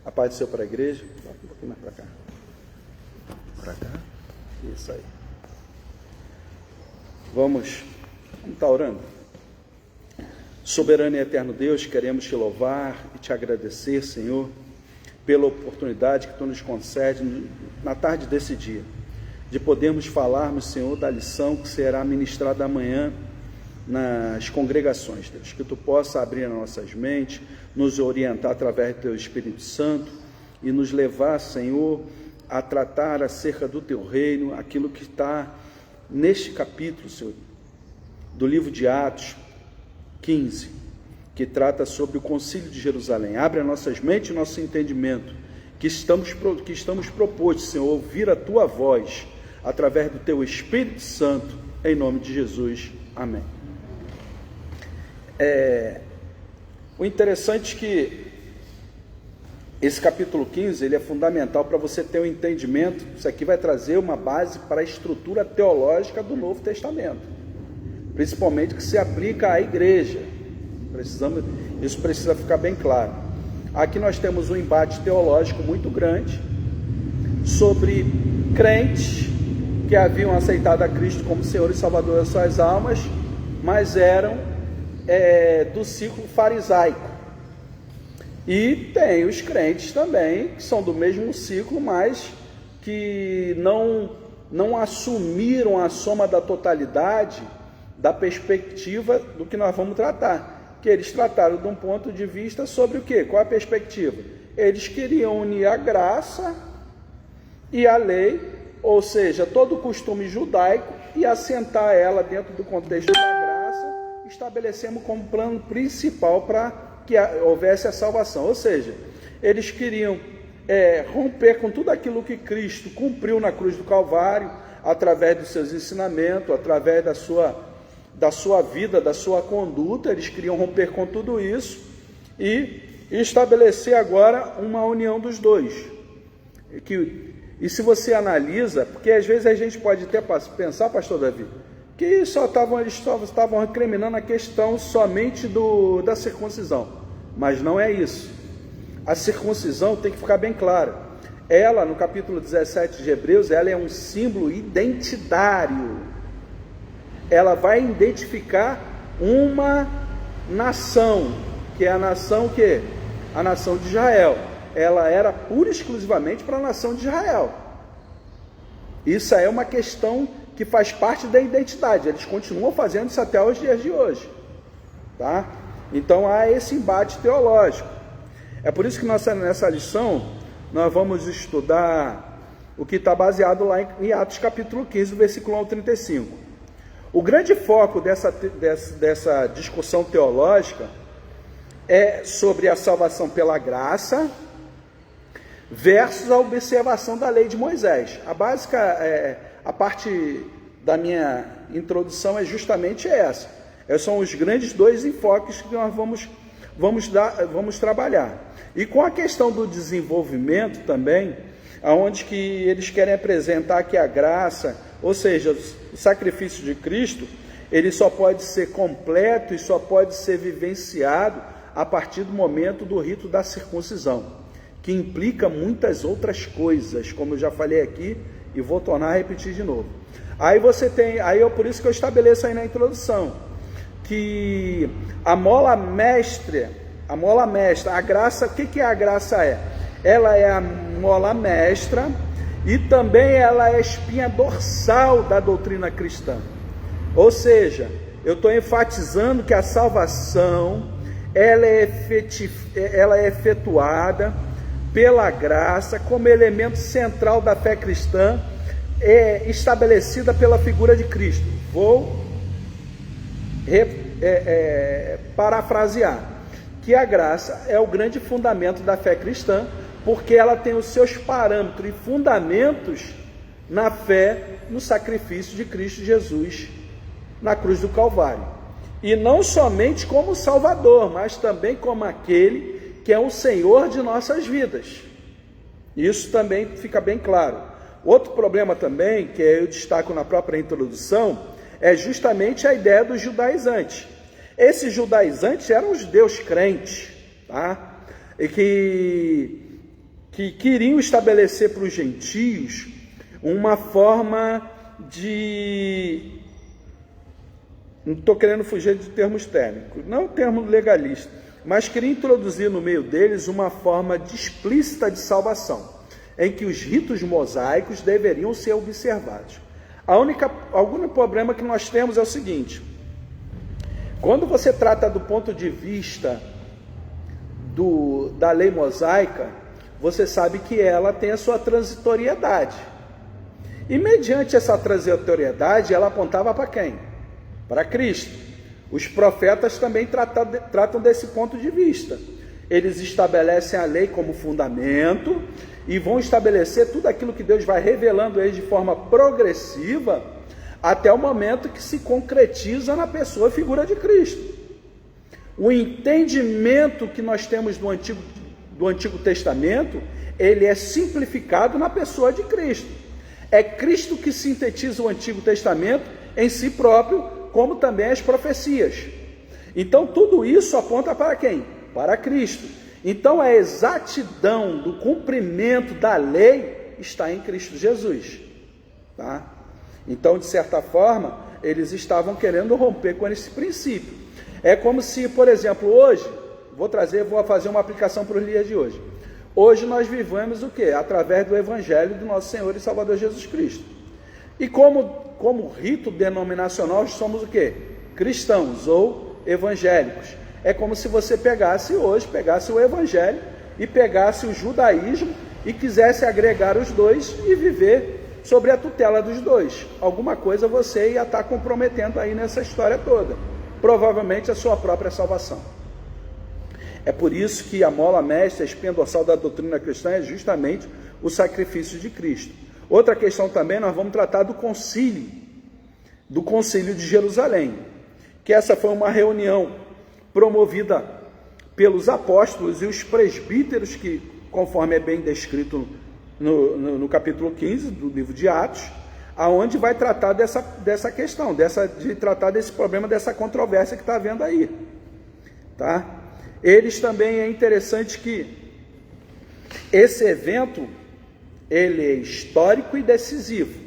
A paz do Senhor para a igreja. Um pouquinho mais para cá. Para cá. Isso aí. Vamos estar orando. Soberano e eterno Deus, queremos te louvar e te agradecer, Senhor, pela oportunidade que tu nos concede na tarde desse dia, de podermos falarmos, Senhor, da lição que será ministrada amanhã nas congregações, Deus, que tu possa abrir as nossas mentes, nos orientar através do teu Espírito Santo e nos levar, Senhor, a tratar acerca do teu reino, aquilo que está neste capítulo, Senhor, do livro de Atos 15, que trata sobre o concílio de Jerusalém. Abre as nossas mentes e nosso entendimento, que estamos propostos, Senhor, ouvir a tua voz através do teu Espírito Santo, em nome de Jesus. Amém. O interessante é que esse capítulo 15, ele é fundamental para você ter um entendimento. Isso aqui vai trazer uma base para a estrutura teológica do Novo Testamento, principalmente que se aplica à igreja. Isso precisa ficar bem claro. Aqui nós temos um embate teológico muito grande sobre crentes que haviam aceitado a Cristo como Senhor e Salvador das suas almas, mas eram do ciclo farisaico. E tem os crentes também, que são do mesmo ciclo, mas que não assumiram a soma da totalidade da perspectiva do que nós vamos tratar. Que eles trataram de um ponto de vista sobre o quê? Qual a perspectiva? Eles queriam unir a graça e a lei, ou seja, todo o costume judaico, e assentar ela dentro do contexto da graça, estabelecemos como plano principal para que houvesse a salvação. Ou seja, eles queriam romper com tudo aquilo que Cristo cumpriu na cruz do Calvário, através dos seus ensinamentos, através da sua vida, da sua conduta. Eles queriam romper com tudo isso e estabelecer agora uma união dos dois. E se você analisa, porque às vezes a gente pode até pensar, pastor Davi, que eles só estavam recriminando a questão somente da circuncisão, mas não é isso. A circuncisão tem que ficar bem clara. Ela, no capítulo 17 de Hebreus, ela é um símbolo identitário. Ela vai identificar uma nação, que é a nação que? A nação de Israel. Ela era pura e exclusivamente para a nação de Israel. Isso é uma questão que faz parte da identidade. Eles continuam fazendo isso até os dias de hoje, tá? Então há esse embate teológico. É por isso que nessa lição nós vamos estudar o que está baseado lá em Atos capítulo 15, versículo 1 ao 35. O grande foco dessa discussão teológica é sobre a salvação pela graça versus a observação da lei de Moisés. A parte da minha introdução é justamente essa. São os grandes dois enfoques que nós vamos trabalhar. E com a questão do desenvolvimento também, aonde que eles querem apresentar que a graça, ou seja, o sacrifício de Cristo, ele só pode ser completo e só pode ser vivenciado a partir do momento do rito da circuncisão, que implica muitas outras coisas, como eu já falei aqui, e vou tornar a repetir de novo. Por isso que eu estabeleço aí na introdução, que a mola mestra, a graça, o que a graça é? Ela é a mola mestra e também ela é a espinha dorsal da doutrina cristã. Ou seja, eu estou enfatizando que a salvação, ela é efetuada pela graça como elemento central da fé cristã, estabelecida pela figura de Cristo. Vou parafrasear, que a graça é o grande fundamento da fé cristã, porque ela tem os seus parâmetros e fundamentos na fé, no sacrifício de Cristo Jesus na cruz do Calvário. E não somente como Salvador, mas também como aquele que é o Senhor de nossas vidas. Isso também fica bem claro. Outro problema também, que eu destaco na própria introdução, é justamente a ideia dos judaizantes. Esses judaizantes eram os judeus crentes, tá? E que que queriam estabelecer para os gentios uma forma de... Não estou querendo fugir de termos técnicos, não termo legalista, mas queria introduzir no meio deles uma forma explícita de salvação, em que os ritos mosaicos deveriam ser observados. O problema que nós temos é o seguinte: quando você trata do ponto de vista da lei mosaica, você sabe que ela tem a sua transitoriedade. E mediante essa transitoriedade, ela apontava para quem? Para Cristo. Os profetas também tratam desse ponto de vista. Eles estabelecem a lei como fundamento e vão estabelecer tudo aquilo que Deus vai revelando a eles de forma progressiva até o momento que se concretiza na pessoa e figura de Cristo. O entendimento que nós temos do Antigo Testamento, ele é simplificado na pessoa de Cristo. É Cristo que sintetiza o Antigo Testamento em si próprio, como também as profecias. Então tudo isso aponta para quem? Para Cristo. Então a exatidão do cumprimento da lei está em Cristo Jesus, tá? Então, de certa forma, eles estavam querendo romper com esse princípio. É como se, por exemplo, hoje, vou fazer uma aplicação para os dias de hoje. Hoje nós vivemos o quê? Através do Evangelho do nosso Senhor e Salvador Jesus Cristo. E como rito denominacional, somos o quê? Cristãos ou evangélicos. É como se você pegasse o Evangelho e pegasse o judaísmo e quisesse agregar os dois e viver sobre a tutela dos dois. Alguma coisa você ia estar comprometendo aí nessa história toda. Provavelmente a sua própria salvação. É por isso que a mola mestra, a espinha dorsal da doutrina cristã é justamente o sacrifício de Cristo. Outra questão também, nós vamos tratar do concílio de Jerusalém, que essa foi uma reunião promovida pelos apóstolos e os presbíteros, que, conforme é bem descrito no capítulo 15 do livro de Atos, aonde vai tratar dessa questão, de tratar desse problema, dessa controvérsia que está havendo aí, tá? Eles também, é interessante que esse evento, ele é histórico e decisivo,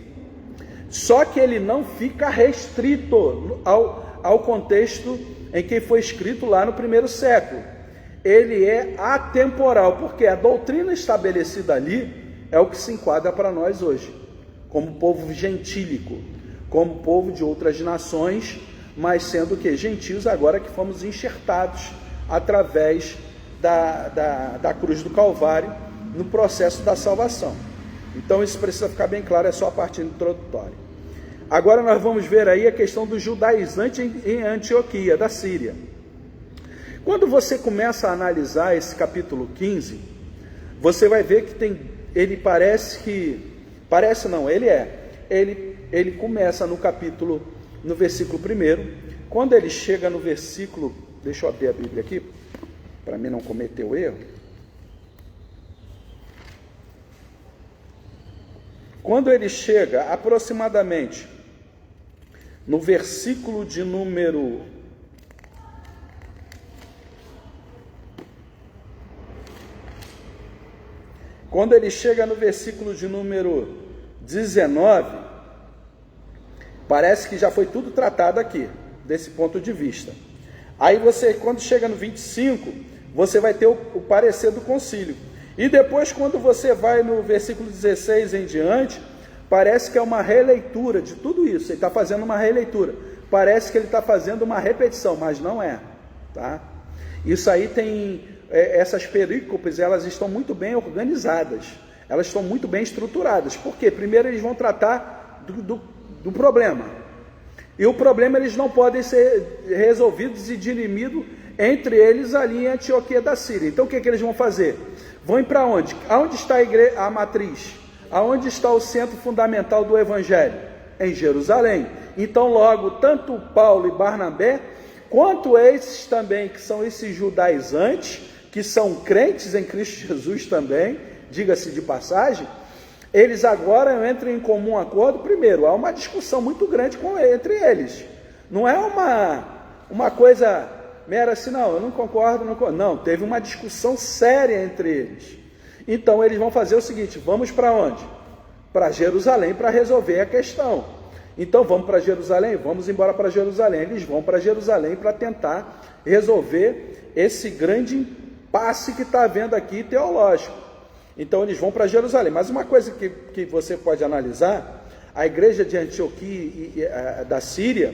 só que ele não fica restrito ao contexto em que foi escrito lá no primeiro século. Ele é atemporal, porque a doutrina estabelecida ali é o que se enquadra para nós hoje, como povo gentílico, como povo de outras nações, mas sendo que gentios agora que fomos enxertados através da cruz do Calvário no processo da salvação. Então isso precisa ficar bem claro, é só a parte introdutória. Agora nós vamos ver aí a questão do judaizante em Antioquia, da Síria. Quando você começa a analisar esse capítulo 15, você vai ver que ele começa no versículo 1, quando ele chega no versículo, deixa eu abrir a Bíblia aqui, para mim não cometer o erro. Quando ele chega aproximadamente no versículo de número 19, parece que já foi tudo tratado aqui, desse ponto de vista. Aí quando chega no 25, você vai ter o parecer do concílio. E depois, quando você vai no versículo 16 em diante, parece que é uma releitura de tudo isso. Ele está fazendo uma releitura. Parece que ele está fazendo uma repetição, mas não é, tá? Isso aí essas perícopes, elas estão muito bem organizadas. Elas estão muito bem estruturadas. Por quê? Primeiro eles vão tratar do problema. E o problema eles não podem ser resolvidos e dirimidos entre eles ali em Antioquia da Síria. Então o que eles vão fazer? Vão ir para onde? Aonde está a matriz? Aonde está o centro fundamental do Evangelho? Em Jerusalém. Então logo, tanto Paulo e Barnabé, quanto esses também, que são esses judaizantes, que são crentes em Cristo Jesus também, diga-se de passagem, eles agora entram em comum acordo. Primeiro, há uma discussão muito grande entre eles. Não é uma coisa mera assim, não, eu não concordo, não, teve uma discussão séria entre eles. Então eles vão fazer o seguinte: vamos para onde? Para Jerusalém para resolver a questão. Então vamos para Jerusalém? Vamos embora para Jerusalém. Eles vão para Jerusalém para tentar resolver esse grande impasse que está havendo aqui teológico. Então eles vão para Jerusalém. Mas uma coisa que você pode analisar, a igreja de Antioquia da Síria,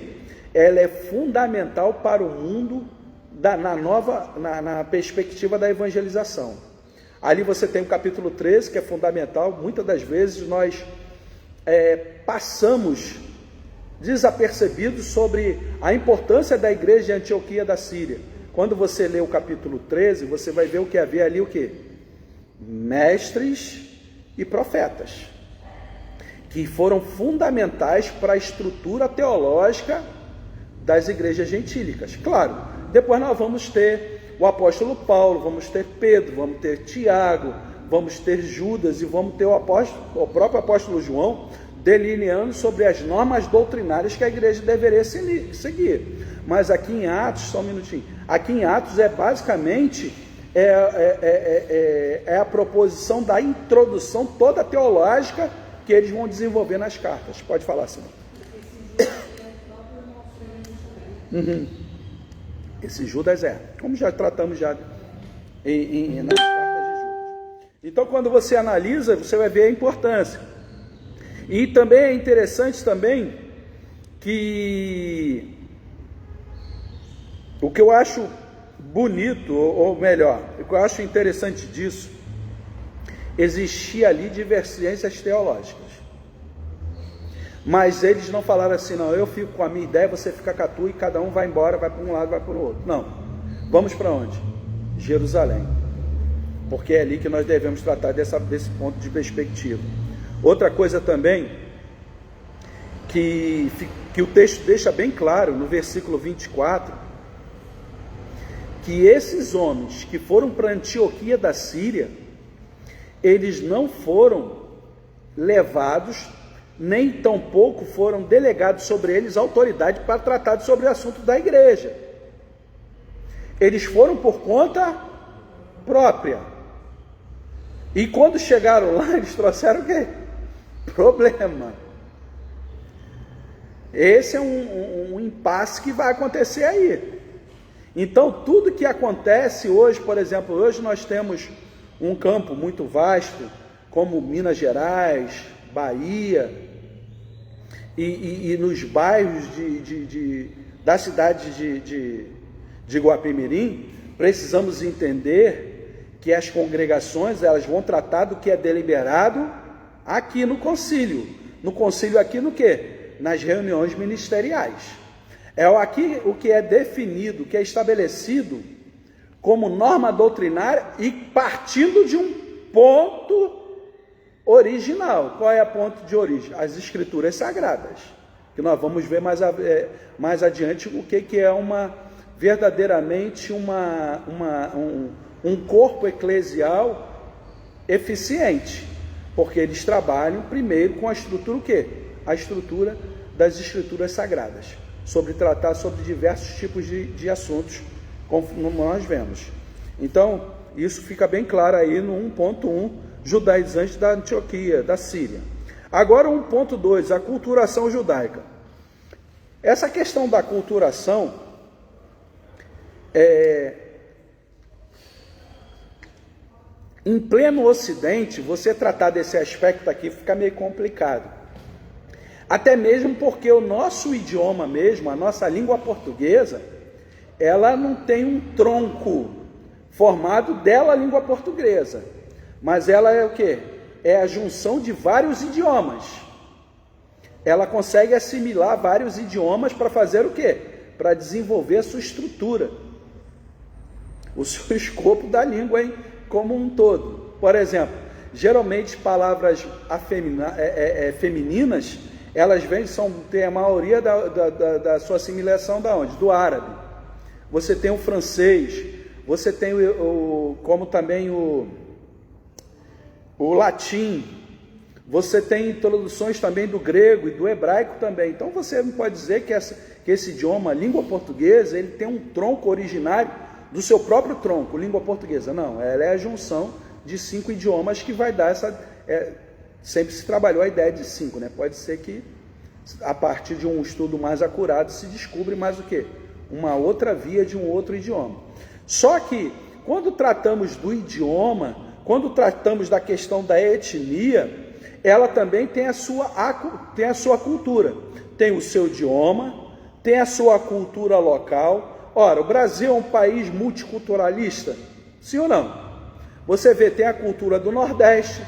ela é fundamental para o mundo na perspectiva da evangelização. Ali você tem o capítulo 13, que é fundamental. Muitas das vezes nós passamos desapercebidos sobre a importância da igreja de Antioquia da Síria. Quando você lê o capítulo 13, você vai ver o que havia ali, o quê? Mestres e profetas, que foram fundamentais para a estrutura teológica das igrejas gentílicas. Claro, depois nós vamos ter o apóstolo Paulo, vamos ter Pedro, vamos ter Tiago, vamos ter Judas e vamos ter o próprio apóstolo João delineando sobre as normas doutrinárias que a igreja deveria seguir. Mas aqui em Atos, só um minutinho, aqui em Atos é basicamente a proposição da introdução toda teológica que eles vão desenvolver nas cartas. Pode falar, Simão. Esse Judas como já tratamos já nas cartas de Judas. Então, quando você analisa, você vai ver a importância. E também é interessante também que o que eu acho bonito, ou melhor, o que eu acho interessante disso, existia ali divergências teológicas. Mas eles não falaram assim: não, eu fico com a minha ideia, você fica com a tua, e cada um vai embora, vai para um lado, vai para o outro. Não. Vamos para onde? Jerusalém. Porque é ali que nós devemos tratar desse ponto de perspectiva. Outra coisa também, que o texto deixa bem claro, no versículo 24, que esses homens que foram para Antioquia da Síria, eles não foram levados, nem tampouco foram delegados sobre eles autoridade para tratar sobre o assunto da igreja. Eles foram por conta própria. E quando chegaram lá, eles trouxeram o quê? Problema. Esse é um impasse que vai acontecer aí. Então, tudo que acontece hoje, por exemplo, hoje nós temos um campo muito vasto, como Minas Gerais, Bahia, e nos bairros da cidade de Guapimirim, precisamos entender que as congregações, elas vão tratar do que é deliberado aqui no concílio. No concílio aqui no quê? Nas reuniões ministeriais. É aqui o que é definido, o que é estabelecido como norma doutrinária e partindo de um ponto original. Qual é o ponto de origem? As escrituras sagradas, que nós vamos ver mais adiante o que é verdadeiramente um corpo eclesial eficiente, porque eles trabalham primeiro com a estrutura o quê? A estrutura das escrituras sagradas, tratar sobre diversos tipos de assuntos, como nós vemos. Então, isso fica bem claro aí no 1.1, judaizantes da Antioquia, da Síria. Agora 1.2, a aculturação judaica. Essa questão da aculturação em pleno Ocidente, você tratar desse aspecto aqui fica meio complicado. Até mesmo porque o nosso idioma mesmo, a nossa língua portuguesa, ela não tem um tronco formado dela, a língua portuguesa. Mas ela é o quê? É a junção de vários idiomas. Ela consegue assimilar vários idiomas para fazer o quê? Para desenvolver a sua estrutura, o seu escopo da língua como um todo. Por exemplo, geralmente palavras femininas, elas têm a maioria da sua assimilação da onde? Do árabe. Você tem o francês, você tem como também o latim, você tem introduções também do grego e do hebraico também. Então você não pode dizer que esse idioma, a língua portuguesa, ele tem um tronco originário do seu próprio tronco, língua portuguesa. Não, ela é a junção de 5 idiomas que vai dar essa... sempre se trabalhou a ideia de 5, né? Pode ser que a partir de um estudo mais acurado se descubra mais o quê? Uma outra via de um outro idioma. Só que quando tratamos do idioma, quando tratamos da questão da etnia, ela também tem a sua cultura, tem o seu idioma, tem a sua cultura local. Ora, o Brasil é um país multiculturalista? Sim ou não? Você vê, tem a cultura do Nordeste,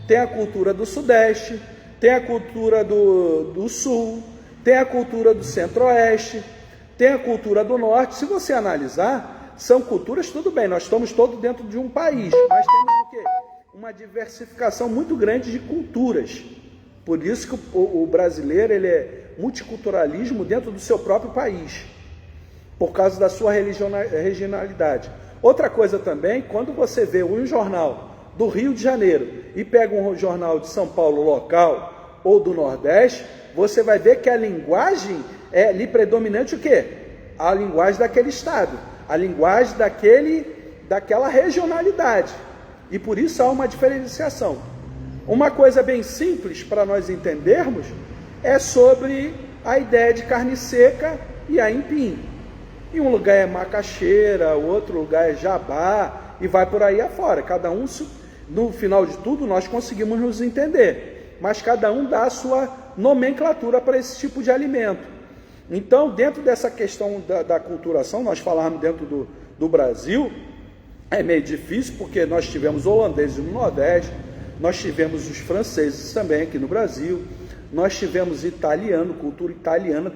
tem a cultura do Sudeste, tem a cultura do Sul, tem a cultura do Centro-Oeste, tem a cultura do Norte. Se você analisar, são culturas, tudo bem, nós estamos todos dentro de um país, mas temos o quê? Uma diversificação muito grande de culturas. Por isso que o brasileiro, ele é multiculturalismo dentro do seu próprio país, por causa da sua regionalidade. Outra coisa também, quando você vê um jornal do Rio de Janeiro e pega um jornal de São Paulo local ou do Nordeste, você vai ver que a linguagem é ali predominante o quê? A linguagem daquele estado, a linguagem daquela regionalidade. E por isso há uma diferenciação. Uma coisa bem simples para nós entendermos é sobre a ideia de carne seca e aipim. Em um lugar é macaxeira, o outro lugar é jabá, e vai por aí afora. Cada um, no final de tudo, nós conseguimos nos entender, mas cada um dá a sua nomenclatura para esse tipo de alimento. Então, dentro dessa questão da aculturação, nós falarmos dentro do Brasil, é meio difícil, porque nós tivemos holandeses no Nordeste, nós tivemos os franceses também aqui no Brasil, nós tivemos italiano, cultura italiana,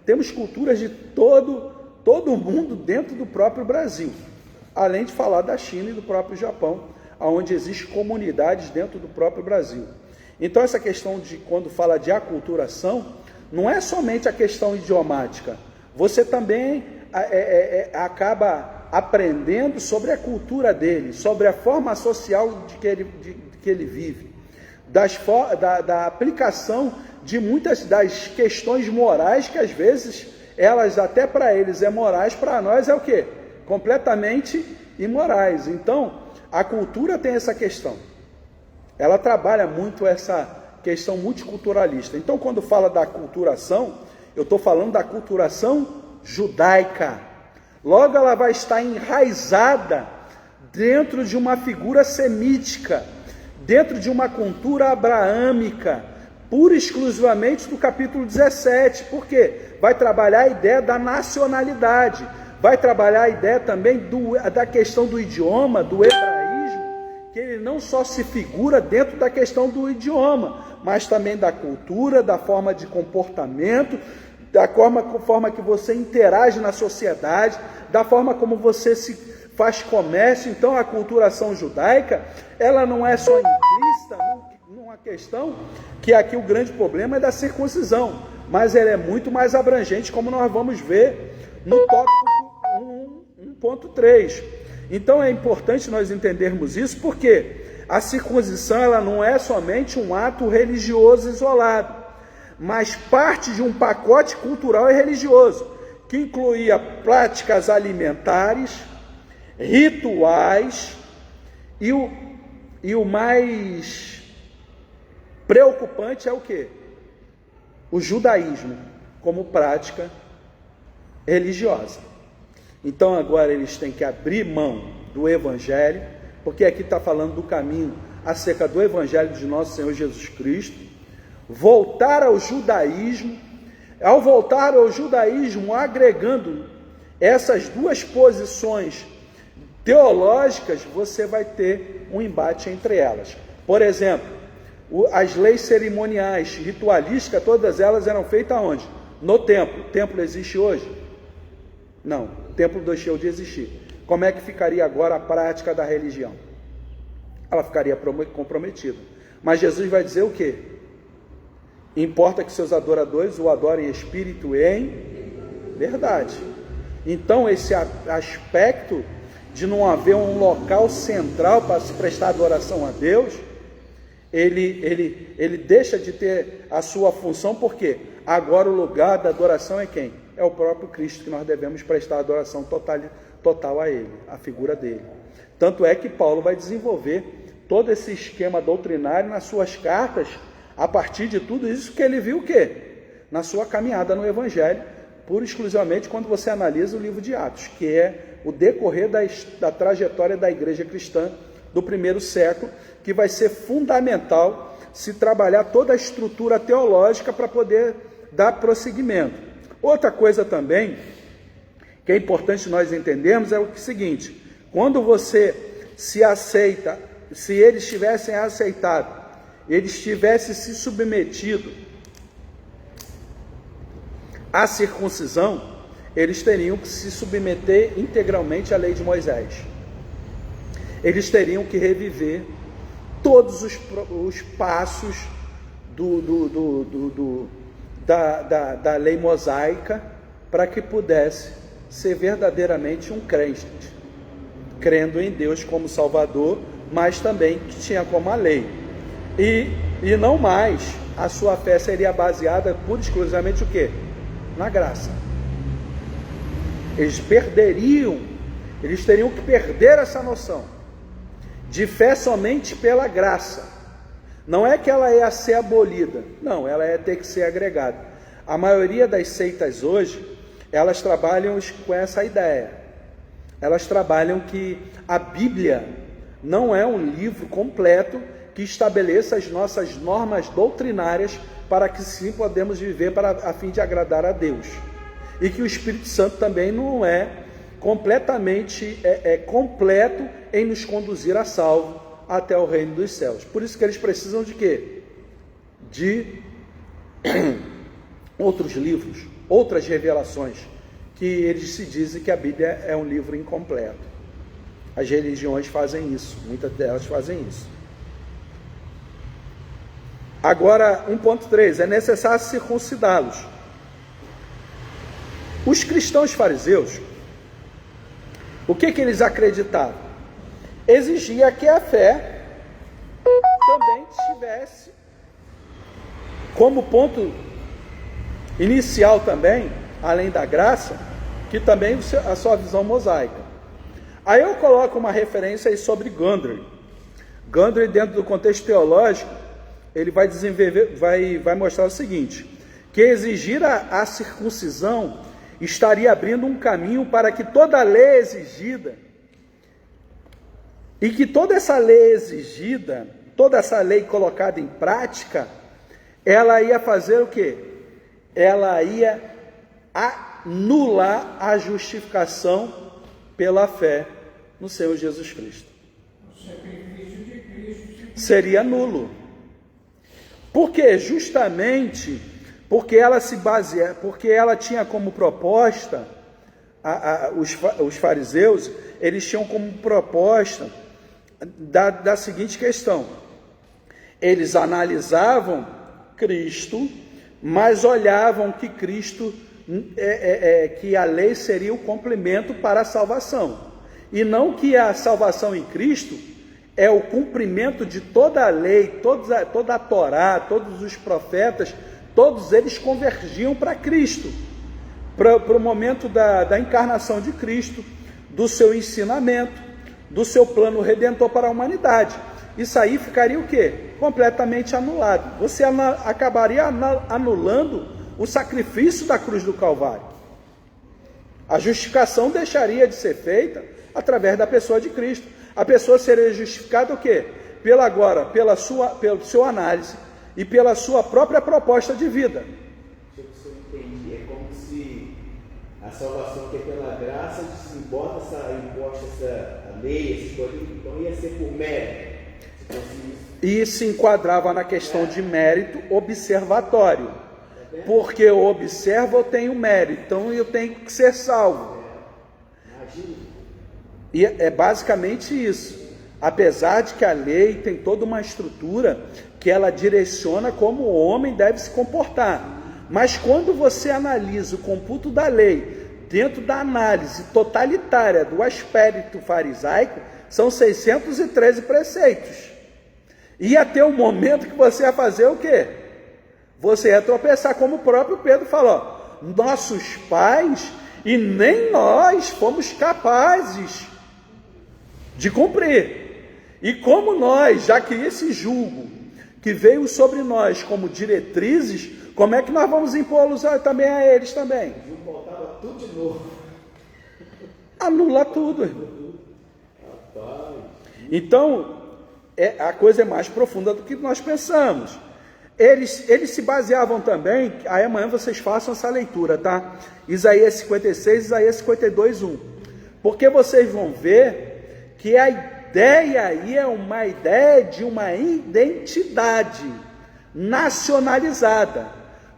temos culturas de todo o mundo dentro do próprio Brasil, além de falar da China e do próprio Japão, onde existem comunidades dentro do próprio Brasil. Então, essa questão de quando fala de aculturação, não é somente a questão idiomática, você também acaba aprendendo sobre a cultura dele, sobre a forma social de que ele vive, da aplicação de muitas das questões morais que às vezes elas até para eles é morais, para nós é o quê? Completamente imorais. Então, a cultura tem essa questão. Ela trabalha muito essa questão multiculturalista. Então, quando fala da aculturação, eu estou falando da aculturação judaica. Logo, ela vai estar enraizada dentro de uma figura semítica, dentro de uma cultura abraâmica, pura e exclusivamente do capítulo 17. Por quê? Vai trabalhar a ideia da nacionalidade, vai trabalhar a ideia também da questão do idioma, do hebraísmo, que ele não só se figura dentro da questão do idioma, mas também da cultura, da forma de comportamento, da forma que você interage na sociedade, da forma como você se faz comércio. Então, a aculturação judaica, ela não é só implícita numa questão que aqui o grande problema é da circuncisão, mas ela é muito mais abrangente, como nós vamos ver no tópico 1.3. Então, é importante nós entendermos isso, porque a circuncisão ela não é somente um ato religioso isolado, mas parte de um pacote cultural e religioso, que incluía práticas alimentares, rituais e o mais preocupante é o quê? O judaísmo como prática religiosa. Então agora eles têm que abrir mão do evangelho, porque aqui está falando do caminho acerca do evangelho de nosso Senhor Jesus Cristo, voltar ao judaísmo. Ao voltar ao judaísmo, agregando essas duas posições teológicas, você vai ter um embate entre elas. Por exemplo, as leis cerimoniais, ritualísticas, todas elas eram feitas onde? No templo. O templo existe hoje? Não, o templo deixou de existir. Como é que ficaria agora a prática da religião? Ela ficaria comprometida. Mas Jesus vai dizer o quê? Importa que seus adoradores o adorem em espírito e em verdade. Então, esse aspecto de não haver um local central para se prestar adoração a Deus, ele deixa de ter a sua função, porque agora o lugar da adoração é quem? É o próprio Cristo, que nós devemos prestar adoração total a Ele, a figura dele. Tanto é que Paulo vai desenvolver todo esse esquema doutrinário nas suas cartas, a partir de tudo isso que ele viu o quê? Na sua caminhada no Evangelho, pura e exclusivamente quando você analisa o livro de Atos, que é o decorrer da trajetória da igreja cristã do primeiro século, que vai ser fundamental se trabalhar toda a estrutura teológica para poder dar prosseguimento. Outra coisa também que é importante nós entendermos é o seguinte: quando você se aceita, se eles tivessem aceitado, eles tivessem se submetido à circuncisão, eles teriam que se submeter integralmente à lei de Moisés. Eles teriam que reviver todos os passos da lei mosaica para que pudesse ser verdadeiramente um crente, crendo em Deus como Salvador, mas também que tinha como a lei. E não mais a sua fé seria baseada pura e exclusivamente o quê? Na graça. Eles teriam que perder essa noção de fé somente pela graça. Não é que ela ia ser abolida, não, ela ia ter que ser agregada. A maioria das seitas hoje, elas trabalham com essa ideia. Elas trabalham que a Bíblia não é um livro completo que estabeleça as nossas normas doutrinárias para que sim podemos viver a fim de agradar a Deus. E que o Espírito Santo também não é completamente completo em nos conduzir a salvo até o reino dos céus. Por isso que eles precisam de quê? De outros livros, outras revelações, que eles se dizem que a Bíblia é um livro incompleto. As religiões fazem isso, muitas delas fazem isso. Agora, 1.3, é necessário circuncidá-los. Os cristãos fariseus, o que eles acreditavam? Exigia que a fé também tivesse como ponto inicial também, além da graça, que também a sua visão mosaica. Aí eu coloco uma referência aí sobre Gundry. Gundry, dentro do contexto teológico, ele vai desenvolver, vai mostrar o seguinte: que exigir a circuncisão estaria abrindo um caminho para que toda a lei exigida, e que toda essa lei exigida, toda essa lei colocada em prática, ela ia fazer o quê? Ela ia anular a justificação pela fé no Senhor Jesus Cristo. O sacrifício de Cristo seria nulo. Por quê? Justamente porque ela tinha como proposta, os fariseus, eles tinham como proposta da seguinte questão: eles analisavam Cristo, mas olhavam que Cristo, que a lei seria o complemento para a salvação, e não que a salvação em Cristo é o cumprimento de toda a lei, toda a Torá, todos os profetas, todos eles convergiam para Cristo, para o momento da encarnação de Cristo, do seu ensinamento, do seu plano redentor para a humanidade. Isso aí ficaria o quê? Completamente anulado. Você acabaria anulando o sacrifício da cruz do Calvário. A justificação deixaria de ser feita através da pessoa de Cristo. A pessoa seria justificada o quê? Pelo seu análise e pela sua própria proposta de vida. Se eu entendi, é como se a salvação que é pela graça, imposta essa lei, esse código, então ia ser por mérito. E se enquadrava na questão de mérito observatório. Porque eu observo, eu tenho mérito, então eu tenho que ser salvo. E é basicamente isso. Apesar de que a lei tem toda uma estrutura que ela direciona como o homem deve se comportar. Mas quando você analisa o computo da lei dentro da análise totalitária do aspecto farisaico, são 613 preceitos. Ia ter um momento que você ia fazer o quê? Você ia tropeçar, como o próprio Pedro falou: nossos pais e nem nós fomos capazes de cumprir. E como nós, já que esse jugo que veio sobre nós como diretrizes, como é que nós vamos impô-los também a eles também? O jugo voltava tudo de novo. Anula tudo, irmão. Rapaz. Então, a coisa é mais profunda do que nós pensamos. Eles se baseavam também, aí amanhã vocês façam essa leitura, tá? Isaías 56, Isaías 52, 1. Porque vocês vão ver que a ideia aí é uma ideia de uma identidade nacionalizada.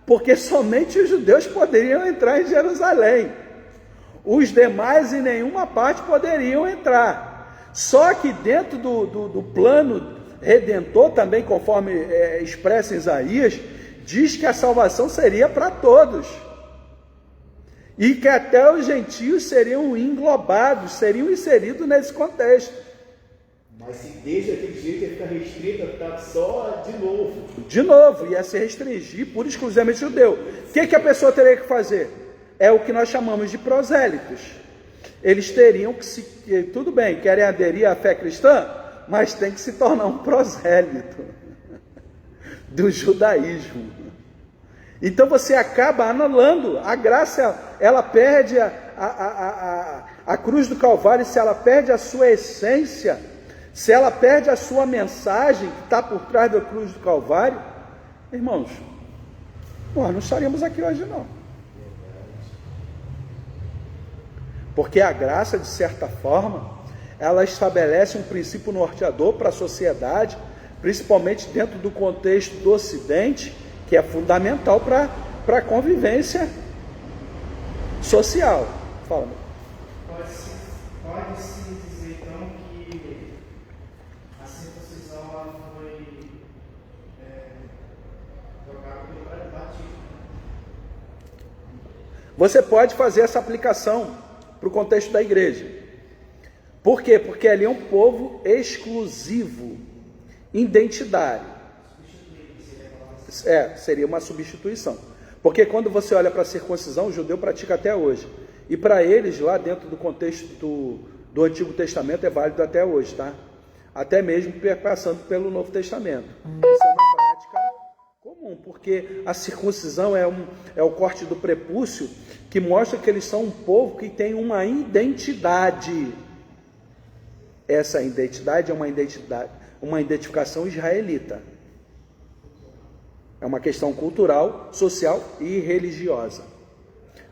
Porque somente os judeus poderiam entrar em Jerusalém. Os demais em nenhuma parte poderiam entrar. Só que dentro do plano redentor, também conforme expressa em Isaías, diz que a salvação seria para todos. E que até os gentios seriam englobados, seriam inseridos nesse contexto. Mas se desde aquele jeito ia ficar restrito, está só de novo. De novo, ia se restringir por exclusivamente judeu. O que a pessoa teria que fazer? É o que nós chamamos de prosélitos. Eles teriam que tudo bem, querem aderir à fé cristã, mas tem que se tornar um prosélito do judaísmo. Então você acaba anulando a graça, ela perde a cruz do Calvário, se ela perde a sua essência, se ela perde a sua mensagem que está por trás da cruz do Calvário, irmãos, nós não estaríamos aqui hoje não. Porque a graça, de certa forma, ela estabelece um princípio norteador para a sociedade, principalmente dentro do contexto do Ocidente, que é fundamental para a convivência social. Fala, meu. Pode-se dizer, então, que a circuncisão ela foi trocada pelo batismo. Você pode fazer essa aplicação para o contexto da igreja. Por quê? Porque ali é um povo exclusivo, identitário. Seria uma substituição. Porque quando você olha para a circuncisão, o judeu pratica até hoje. E para eles, lá dentro do contexto do Antigo Testamento, é válido até hoje, tá? Até mesmo passando pelo Novo Testamento. Isso é uma prática comum, porque a circuncisão é o corte do prepúcio, que mostra que eles são um povo que tem uma identidade. Essa identidade é uma identificação israelita. É uma questão cultural, social e religiosa.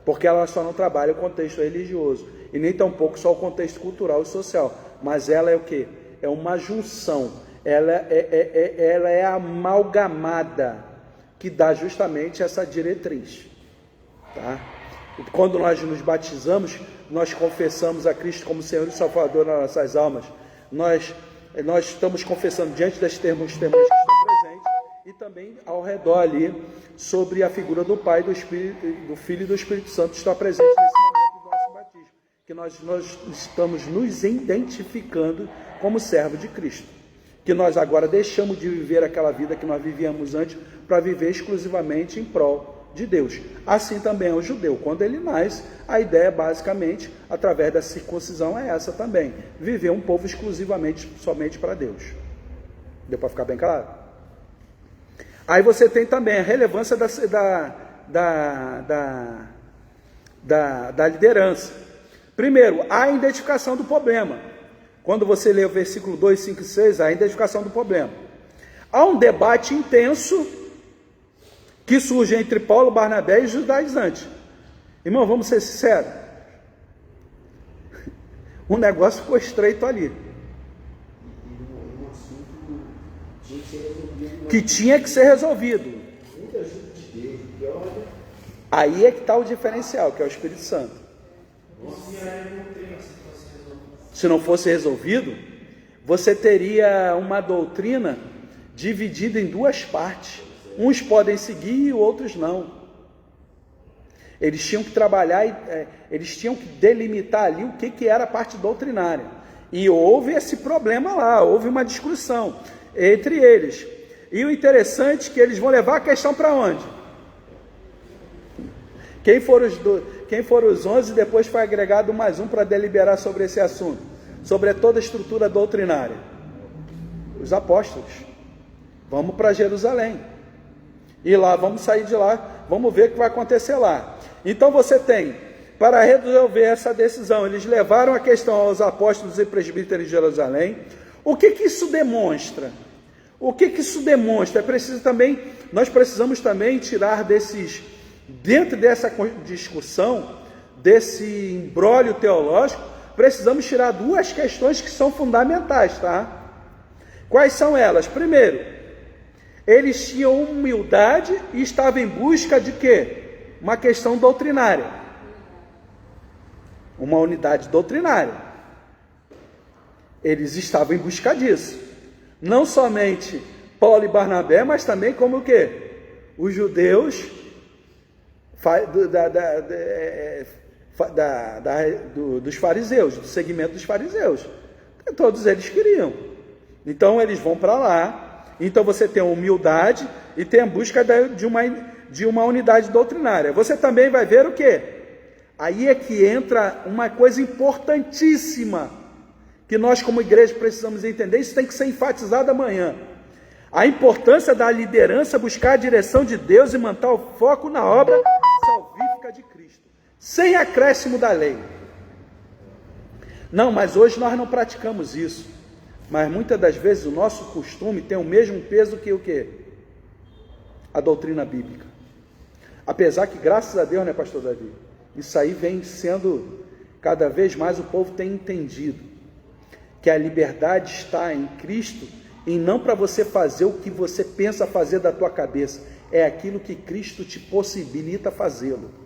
Porque ela só não trabalha o contexto religioso. E nem tampouco só o contexto cultural e social. Mas ela é o quê? É uma junção. Ela é amalgamada, que dá justamente essa diretriz. Tá? E quando nós nos batizamos, nós confessamos a Cristo como Senhor e Salvador nas nossas almas. Nós estamos confessando diante das testemunhas que estão presentes, e também ao redor ali, sobre a figura do Pai, do Filho e do Espírito Santo, está presente nesse momento do nosso batismo, que nós estamos nos identificando como servo de Cristo, que nós agora deixamos de viver aquela vida que nós vivíamos antes, para viver exclusivamente em prol de Deus. Assim também é o judeu. Quando ele nasce, a ideia basicamente, através da circuncisão, é essa também: viver um povo exclusivamente, somente para Deus. Deu para ficar bem claro? Aí você tem também a relevância da liderança. Primeiro, a identificação do problema. Quando você lê o versículo 2, 5 e 6, a identificação do problema. Há um debate intenso que surge entre Paulo, Barnabé e os judaizantes. Irmão, vamos ser sinceros. O negócio ficou estreito ali. Que tinha que ser resolvido. Aí é que está o diferencial, que é o Espírito Santo. Se não fosse resolvido, você teria uma doutrina dividida em duas partes. Uns podem seguir e outros não. Eles tinham que trabalhar, eles tinham que delimitar ali o que era a parte doutrinária. E houve esse problema lá, houve uma discussão entre eles. E o interessante é que eles vão levar a questão para onde? Quem foram os 11, depois foi agregado mais um para deliberar sobre esse assunto, sobre toda a estrutura doutrinária. Os apóstolos. Vamos para Jerusalém. E lá, vamos sair de lá, vamos ver o que vai acontecer lá. Então você tem, para resolver essa decisão, eles levaram a questão aos apóstolos e presbíteros de Jerusalém. O que isso demonstra? O que isso demonstra? Nós precisamos também tirar dentro dessa discussão, desse imbróglio teológico, precisamos tirar duas questões que são fundamentais, tá? Quais são elas? Primeiro, eles tinham humildade e estavam em busca de quê? Uma questão doutrinária. Uma unidade doutrinária. Eles estavam em busca disso. Não somente Paulo e Barnabé, mas também como o quê? Os judeus dos fariseus, do segmento dos fariseus. Todos eles queriam. Então eles vão para lá. Então você tem a humildade e tem a busca de uma unidade doutrinária. Você também vai ver o quê? Aí é que entra uma coisa importantíssima, que nós como igreja precisamos entender. Isso tem que ser enfatizado amanhã. A importância da liderança buscar a direção de Deus e manter o foco na obra salvífica de Cristo, sem acréscimo da lei. Não, mas hoje nós não praticamos isso. Mas muitas das vezes o nosso costume tem o mesmo peso que o quê? A doutrina bíblica. Apesar que, graças a Deus, né, pastor Davi? Isso aí vem sendo, cada vez mais o povo tem entendido, que a liberdade está em Cristo, e não para você fazer o que você pensa fazer da tua cabeça, é aquilo que Cristo te possibilita fazê-lo.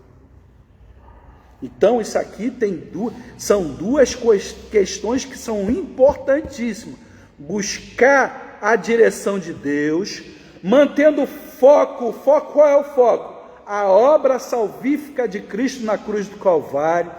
Então isso aqui são duas questões que são importantíssimas. Buscar a direção de Deus, mantendo o foco. Qual é o foco? A obra salvífica de Cristo na cruz do Calvário.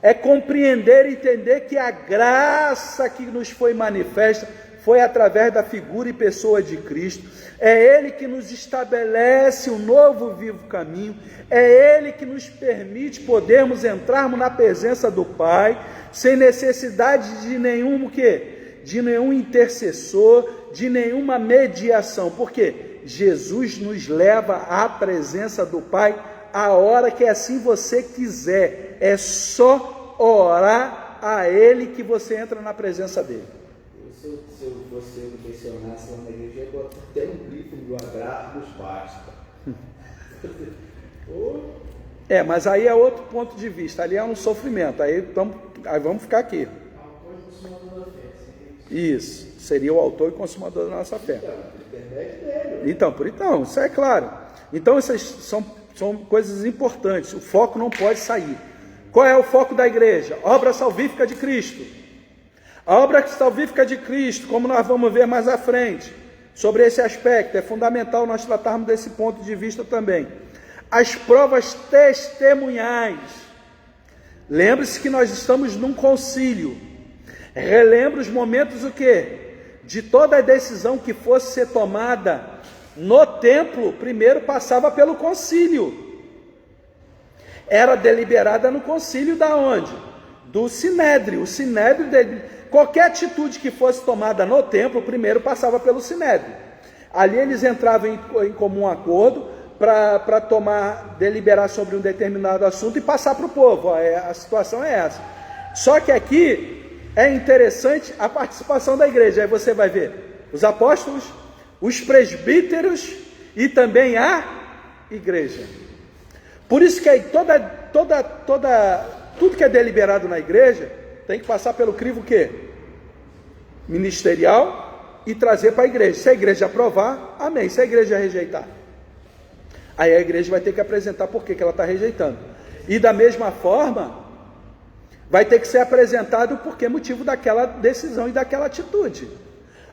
É compreender e entender que a graça que nos foi manifesta foi através da figura e pessoa de Cristo. É Ele que nos estabelece um novo vivo caminho. É Ele que nos permite podermos entrarmos na presença do Pai, sem necessidade de nenhum o quê? De nenhum intercessor, de nenhuma mediação. Por quê? Jesus nos leva à presença do Pai a hora que assim você quiser. É só orar a Ele que você entra na presença dEle. Se você mencionasse lá na igreja, eu boto até um grito do abraço dos basta. Mas aí é outro ponto de vista, ali é um sofrimento, aí vamos ficar aqui. Autor e consumador da fé. Isso, seria o autor e consumador da nossa fé. Então, isso é claro. Então essas são coisas importantes, o foco não pode sair. Qual é o foco da igreja? Obra salvífica de Cristo. A obra salvífica de Cristo, como nós vamos ver mais à frente, sobre esse aspecto, é fundamental nós tratarmos desse ponto de vista também. As provas testemunhais. Lembre-se que nós estamos num concílio. Relembre os momentos o quê? De toda a decisão que fosse ser tomada no templo, primeiro passava pelo concílio. Era deliberada no concílio da onde? Do Sinédrio. O Sinédrio qualquer atitude que fosse tomada no templo, primeiro passava pelo Sinédrio. Ali eles entravam em comum acordo para deliberar sobre um determinado assunto e passar para o povo. A situação é essa. Só que aqui é interessante a participação da igreja. Aí você vai ver os apóstolos, os presbíteros e também a igreja. Por isso que aí tudo que é deliberado na igreja tem que passar pelo crivo o quê? Ministerial e trazer para a igreja. Se a igreja aprovar, amém. Se a igreja rejeitar, aí a igreja vai ter que apresentar por que ela está rejeitando. E da mesma forma, vai ter que ser apresentado por que motivo daquela decisão e daquela atitude.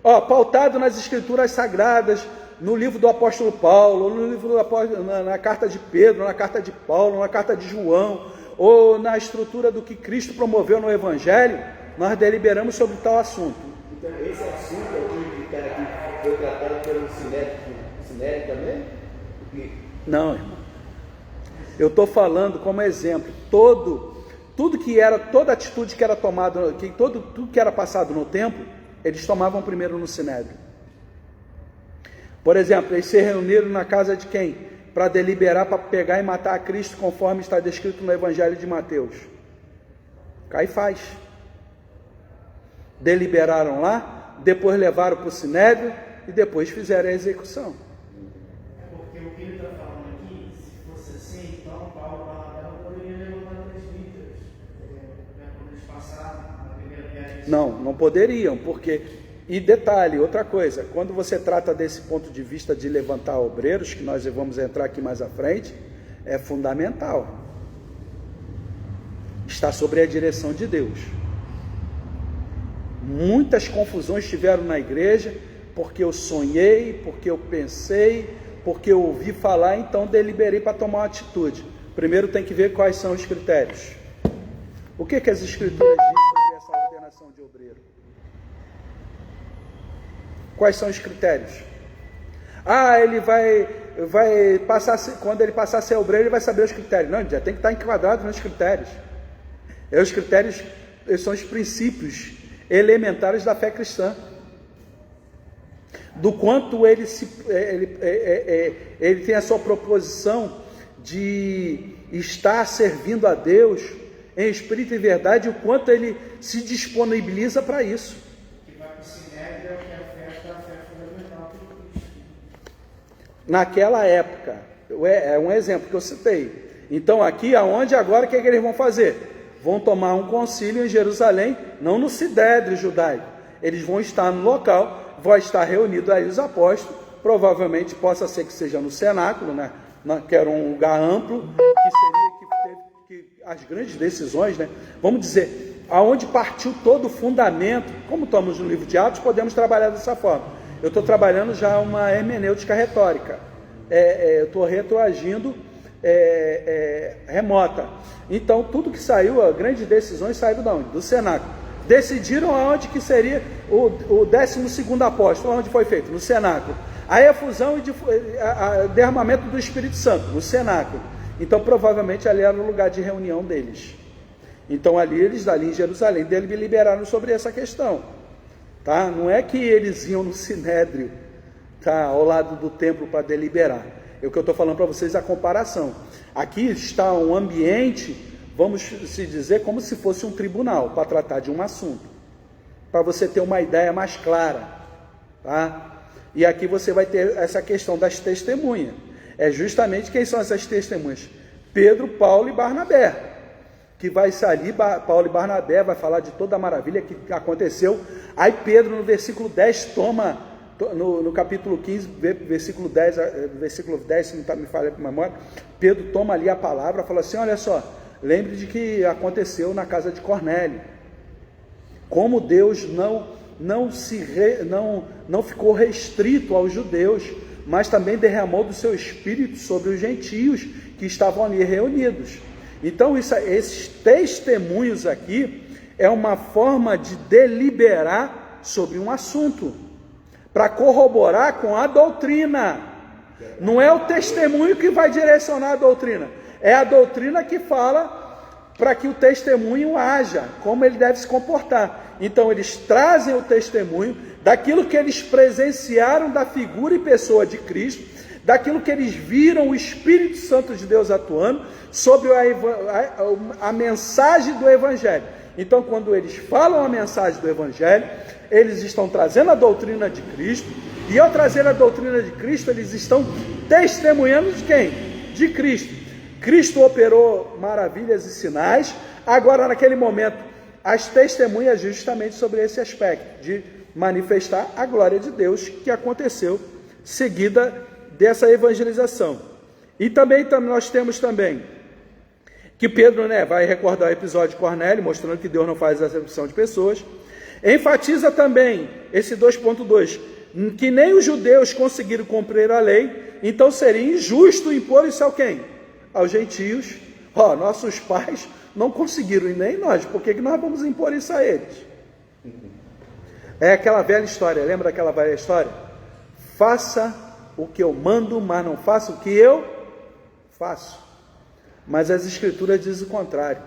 Pautado nas escrituras sagradas, no livro do apóstolo Paulo, no livro do apóstolo, na carta de Pedro, na carta de Paulo, na carta de João, ou na estrutura do que Cristo promoveu no Evangelho, nós deliberamos sobre tal assunto. Então, esse assunto é o que foi tratado pelo Sinédrio também? Não, irmão. Eu estou falando como exemplo, toda atitude que era tomada, tudo que era passado no templo, eles tomavam primeiro no Sinédrio. Por exemplo, eles se reuniram na casa de quem? Para deliberar, para pegar e matar a Cristo, conforme está descrito no Evangelho de Mateus. Caifás. Deliberaram lá, depois levaram para o Sinédrio e depois fizeram a execução. Porque o que ele está falando aqui, se fosse assim, então Paulo e Barnabé não poderiam levantar presbíteros, quando eles passaram na primeira viagem. Não poderiam, porque... E detalhe, outra coisa, quando você trata desse ponto de vista de levantar obreiros, que nós vamos entrar aqui mais à frente, é fundamental. Está sobre a direção de Deus. Muitas confusões tiveram na igreja, porque eu sonhei, porque eu pensei, porque eu ouvi falar, então deliberei para tomar uma atitude. Primeiro tem que ver quais são os critérios. O que as Escrituras dizem sobre essa ordenação de obreiro? Quais são os critérios? Ele vai passar, quando ele passar a ser obreiro, ele vai saber os critérios. Não, ele já tem que estar enquadrado nos critérios. Os critérios são os princípios elementares da fé cristã. Do quanto ele tem a sua proposição de estar servindo a Deus em espírito e verdade, o quanto ele se disponibiliza para isso. Naquela época, é um exemplo que eu citei. Então aqui, agora, o que eles vão fazer? Vão tomar um concílio em Jerusalém, não no Sinédrio judaico. Eles vão estar no local, vão estar reunidos aí os apóstolos, provavelmente possa ser que seja no cenáculo, né? Que era um lugar amplo, que seria que as grandes decisões, né? Vamos dizer, aonde partiu todo o fundamento. Como estamos no livro de Atos, podemos trabalhar dessa forma. Eu estou trabalhando já uma hermenêutica retórica. Eu estou retroagindo remota. Então, tudo que saiu, as grandes decisões saíram de onde? Do cenáculo. Decidiram aonde que seria o 12º apóstolo, onde foi feito? No cenáculo. Aí a fusão e o derramamento do Espírito Santo, no cenáculo. Então, provavelmente, ali era o lugar de reunião deles. Então, eles ali em Jerusalém, deliberaram sobre essa questão. Tá? Não é que eles iam no Sinédrio, tá? Ao lado do templo para deliberar. É o que eu estou falando para vocês, a comparação. Aqui está um ambiente, vamos se dizer, como se fosse um tribunal, para tratar de um assunto. Para você ter uma ideia mais clara. Tá? E aqui você vai ter essa questão das testemunhas. É justamente quem são essas testemunhas? Pedro, Paulo e Barnabé. Que vai sair, Paulo e Barnabé vai falar de toda a maravilha que aconteceu. Aí Pedro no versículo 10 toma, no capítulo 15, versículo 10, se não me falha a memória, Pedro toma ali a palavra e fala assim, olha só, lembre de que aconteceu na casa de Cornélio. Como Deus não ficou restrito aos judeus, mas também derramou do seu espírito sobre os gentios que estavam ali reunidos. Então, esses testemunhos aqui é uma forma de deliberar sobre um assunto, para corroborar com a doutrina. Não é o testemunho que vai direcionar a doutrina, é a doutrina que fala para que o testemunho haja, como ele deve se comportar. Então, eles trazem o testemunho daquilo que eles presenciaram da figura e pessoa de Cristo, daquilo que eles viram o Espírito Santo de Deus atuando sobre a mensagem do Evangelho. Então, quando eles falam a mensagem do Evangelho, eles estão trazendo a doutrina de Cristo, e ao trazer a doutrina de Cristo, eles estão testemunhando de quem? De Cristo. Cristo operou maravilhas e sinais. Agora, naquele momento, as testemunhas justamente sobre esse aspecto, de manifestar a glória de Deus que aconteceu seguida dessa evangelização. E também nós temos também que Pedro, vai recordar o episódio de Cornélio, mostrando que Deus não faz acepção de pessoas. Enfatiza também esse 2.2, que nem os judeus conseguiram cumprir a lei, então seria injusto impor isso a quem? Aos gentios. Nossos pais não conseguiram, e nem nós, por que nós vamos impor isso a eles? É aquela velha história, lembra daquela velha história? Faça o que eu mando, mas não faça o que eu faço. Mas as Escrituras dizem o contrário.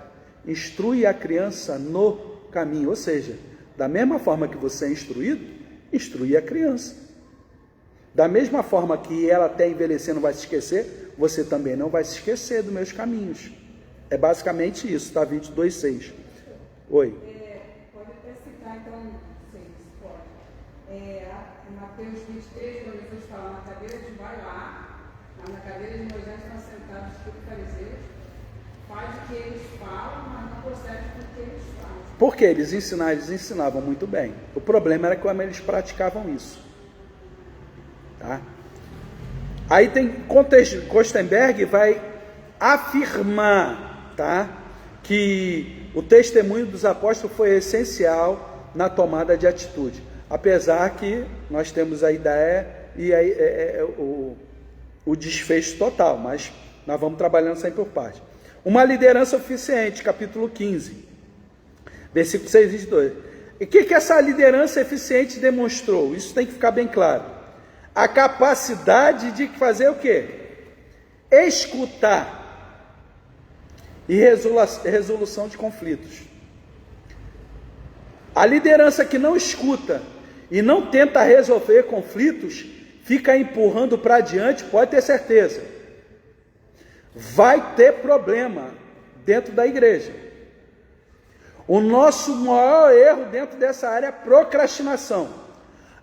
Instrui a criança no caminho, ou seja, Da mesma forma que você é instruído, instruir a criança. Da mesma forma que ela até envelhecer não vai se esquecer, você também não vai se esquecer dos meus caminhos. É basicamente isso, tá? 22:6. Oi. Pode até citar, então, não sei se pode. Mateus 23, quando Jesus fala na cadeira de na cadeira de Moisés estão sentados os fariseus, faz o que eles falam, mas não procede do que eles falam. Porque eles ensinavam muito bem. O problema era como eles praticavam isso. Tá? Aí tem Kostenberg vai afirmar, tá, que o testemunho dos apóstolos foi essencial na tomada de atitude, apesar que nós temos a ideia e aí o desfecho total, mas nós vamos trabalhando sempre por parte. Uma liderança eficiente, capítulo 15, versículo 6 e 22. E o que essa liderança eficiente demonstrou? Isso tem que ficar bem claro. A capacidade de fazer o quê? Escutar e resolução de conflitos. A liderança que não escuta e não tenta resolver conflitos, fica empurrando para adiante, pode ter certeza, vai ter problema dentro da igreja. O nosso maior erro dentro dessa área é a procrastinação.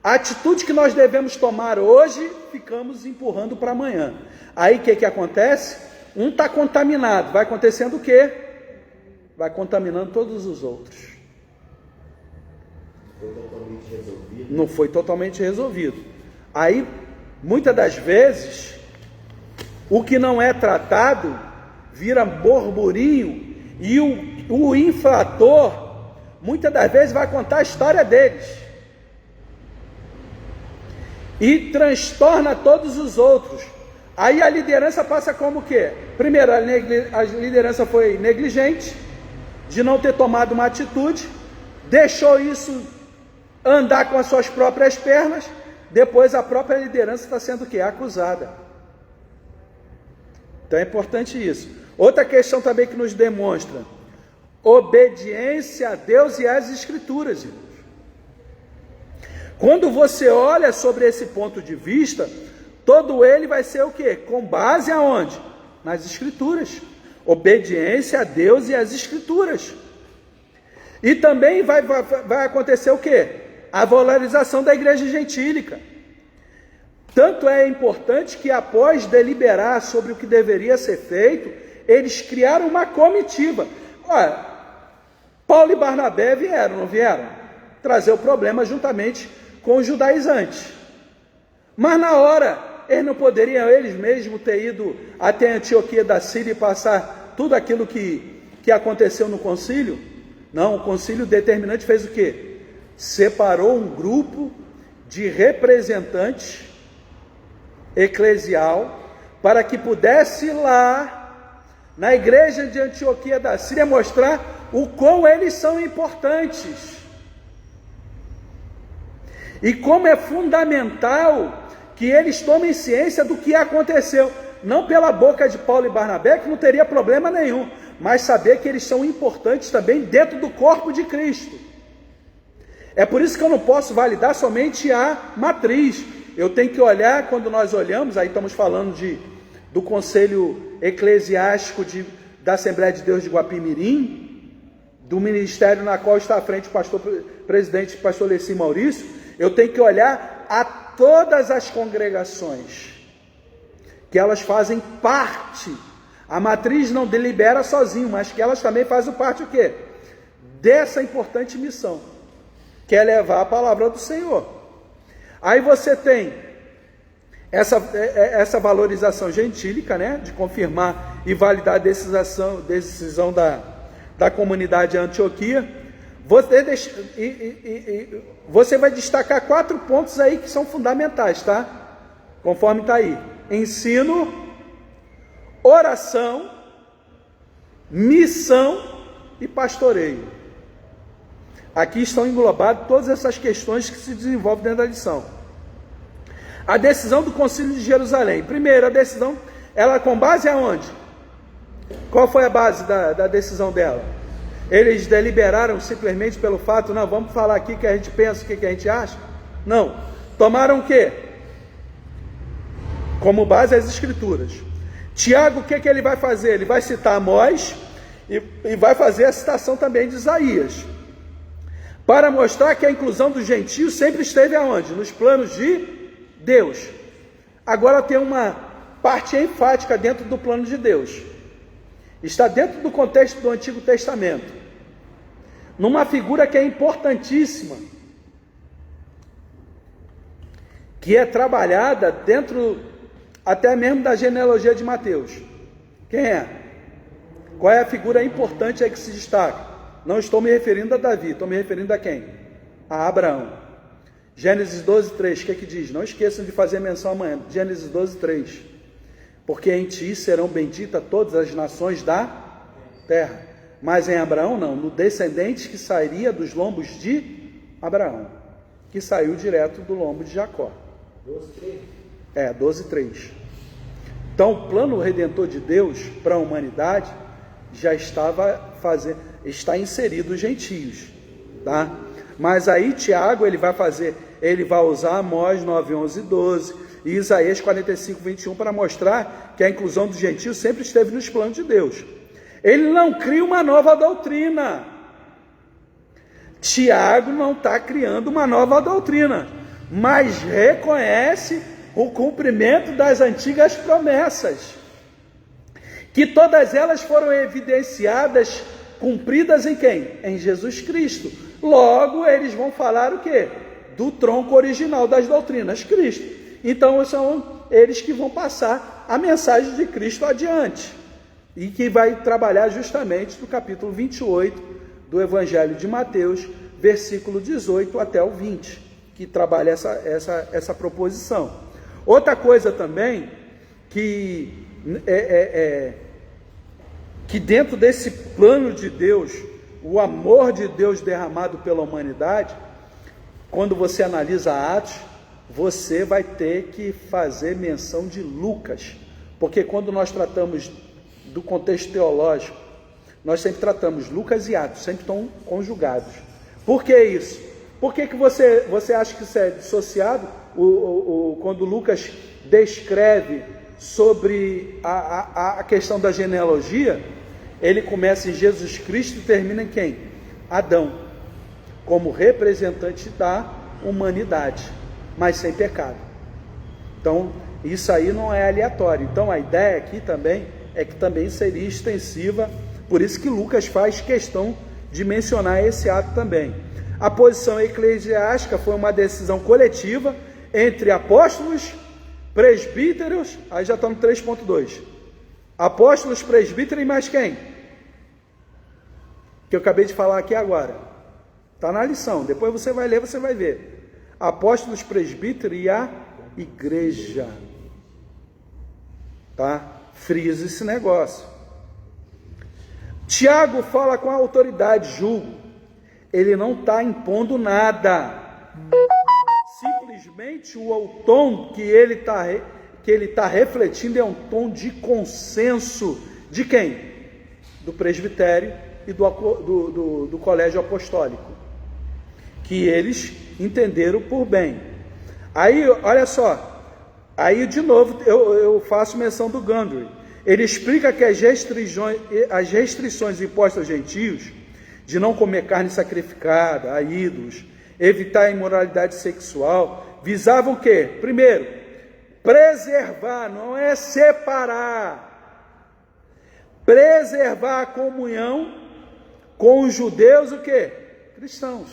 A atitude que nós devemos tomar hoje, ficamos empurrando para amanhã. Aí o que acontece? Um está contaminado, vai acontecendo o quê? Vai contaminando todos os outros. Foi totalmente resolvido. Não foi totalmente resolvido. Aí, muitas das vezes, o que não é tratado vira burburinho e o infrator, muitas das vezes, vai contar a história deles e transtorna todos os outros. Aí a liderança passa como o quê? Primeiro, a liderança foi negligente, de não ter tomado uma atitude, deixou isso andar com as suas próprias pernas, depois a própria liderança está sendo o quê? Acusada. Então é importante isso. Outra questão também que nos demonstra obediência a Deus e às Escrituras, irmãos. Quando você olha sobre esse ponto de vista, todo ele vai ser o quê? Com base aonde? Nas Escrituras. Obediência a Deus e às Escrituras. E também vai acontecer o quê? A valorização da igreja gentílica. Tanto é importante que após deliberar sobre o que deveria ser feito, eles criaram uma comitiva. Olha, Paulo e Barnabé vieram, não vieram? Trazer o problema juntamente com os judaizantes. Mas na hora, eles não poderiam eles mesmos ter ido até Antioquia da Síria e passar tudo aquilo que aconteceu no concílio? Não, o concílio determinante fez o quê? Separou um grupo de representantes eclesial para que pudesse ir lá na igreja de Antioquia da Síria mostrar o quão eles são importantes e como é fundamental que eles tomem ciência do que aconteceu, não pela boca de Paulo e Barnabé, que não teria problema nenhum, mas saber que eles são importantes também dentro do corpo de Cristo. É por isso que eu não posso validar somente a matriz. Eu tenho que olhar, quando nós olhamos, aí estamos falando do Conselho Eclesiástico da Assembleia de Deus de Guapimirim, do ministério na qual está à frente o presidente pastor Leci Maurício. Eu tenho que olhar a todas as congregações, que elas fazem parte. A matriz não delibera sozinho, mas que elas também fazem parte o quê? Dessa importante missão, que é levar a palavra do Senhor. Aí você tem essa valorização gentílica, né, de confirmar e validar a decisão da comunidade Antioquia. Você vai destacar 4 pontos aí que são fundamentais, tá? Conforme está aí: ensino, oração, missão e pastoreio. Aqui estão englobadas todas essas questões que se desenvolvem dentro da lição. A decisão do Concílio de Jerusalém. Primeiro, a decisão, ela com base aonde? Qual foi a base da decisão dela? Eles deliberaram simplesmente pelo fato, não, vamos falar aqui o que a gente pensa, o que a gente acha? Não. Tomaram o quê? Como base as Escrituras. Tiago, o que ele vai fazer? Ele vai citar Amós e vai fazer a citação também de Isaías, para mostrar que a inclusão dos gentios sempre esteve aonde? Nos planos de Deus. Agora tem uma parte enfática dentro do plano de Deus. Está dentro do contexto do Antigo Testamento, numa figura que é importantíssima, que é trabalhada dentro até mesmo da genealogia de Mateus. Quem é? Qual é a figura importante aí que se destaca? Não estou me referindo a Davi, estou me referindo a quem? A Abraão. Gênesis 12, 3, o que diz? Não esqueçam de fazer menção amanhã. Gênesis 12, 3. Porque em ti serão benditas todas as nações da terra. Mas em Abraão não, no descendente que sairia dos lombos de Abraão, que saiu direto do lombo de Jacó. 12, 3. 12, 3. Então o plano redentor de Deus para a humanidade já está inserido os gentios, tá? Mas aí Tiago ele vai usar Amós 9, 11 e 12 e Isaías 45, 21 para mostrar que a inclusão dos gentios sempre esteve nos planos de Deus. Ele não cria uma nova doutrina. Tiago não está criando uma nova doutrina, mas reconhece o cumprimento das antigas promessas, que todas elas foram evidenciadas, cumpridas em quem? Em Jesus Cristo. Logo, eles vão falar o quê? Do tronco original das doutrinas, Cristo. Então, são eles que vão passar a mensagem de Cristo adiante, e que vai trabalhar justamente do capítulo 28 do Evangelho de Mateus, versículo 18 até o 20, que trabalha essa proposição. Outra coisa também, que dentro desse plano de Deus, o amor de Deus derramado pela humanidade, quando você analisa Atos, você vai ter que fazer menção de Lucas, porque quando nós tratamos do contexto teológico, nós sempre tratamos Lucas e Atos, sempre estão conjugados. Por que isso? Por que você acha que isso é dissociado? Quando Lucas descreve sobre a questão da genealogia, ele começa em Jesus Cristo e termina em quem? Adão, como representante da humanidade, mas sem pecado. Então, isso aí não é aleatório. Então, a ideia aqui também é que também seria extensiva, por isso que Lucas faz questão de mencionar esse ato também. A posição eclesiástica foi uma decisão coletiva entre apóstolos, presbíteros, aí já está no 3.2. Apóstolos, presbíteros e mais quem? Que eu acabei de falar aqui agora. Está na lição, depois você vai ler, você vai ver. Apóstolos, presbíteros e a igreja. Tá? Frisa esse negócio. Tiago fala com a autoridade, julgo. Ele não está impondo nada. Simplesmente o tom que ele está refletindo é um tom de consenso. De quem? Do presbitério e do colégio apostólico, que eles entenderam por bem. Aí, olha só, aí de novo eu faço menção do Gundry. Ele explica que as restrições impostas aos gentios, de não comer carne sacrificada a ídolos, evitar a imoralidade sexual, visavam o quê? Primeiro, preservar, não é separar, preservar a comunhão com os judeus, o quê? Cristãos,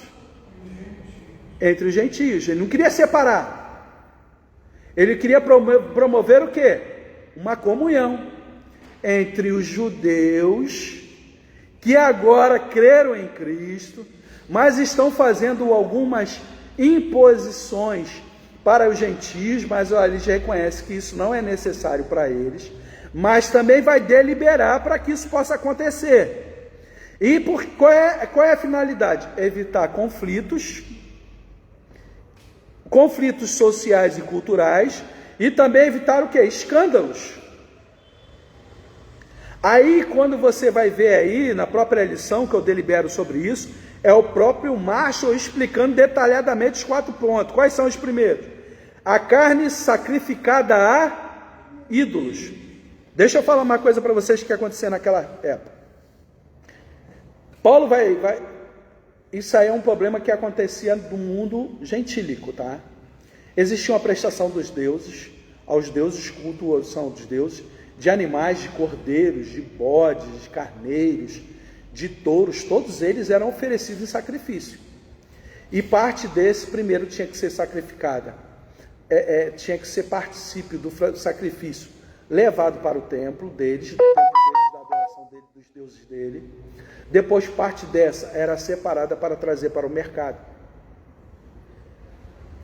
entre os gentios. Ele não queria separar, ele queria promover o quê? Uma comunhão entre os judeus que agora creram em Cristo, mas estão fazendo algumas imposições para os gentios, mas eles reconhecem que isso não é necessário para eles, mas também vai deliberar para que isso possa acontecer. E qual é a finalidade? Evitar conflitos sociais e culturais, e também evitar o quê? Escândalos. Aí, quando você vai ver aí, na própria lição que eu delibero sobre isso, é o próprio Marshall explicando detalhadamente os 4 pontos. Quais são os primeiros? A carne sacrificada a ídolos. Deixa eu falar uma coisa para vocês que aconteceu naquela época. Paulo vai... Isso aí é um problema que acontecia no mundo gentílico, tá? Existia uma prestação dos deuses, aos deuses, cultuação dos deuses, de animais, de cordeiros, de bodes, de carneiros, de touros, todos eles eram oferecidos em sacrifício. E parte desse primeiro tinha que ser sacrificada, tinha que ser particípio do sacrifício, levado para o templo deles, da adoração dele, dos deuses dele. Depois parte dessa era separada para trazer para o mercado,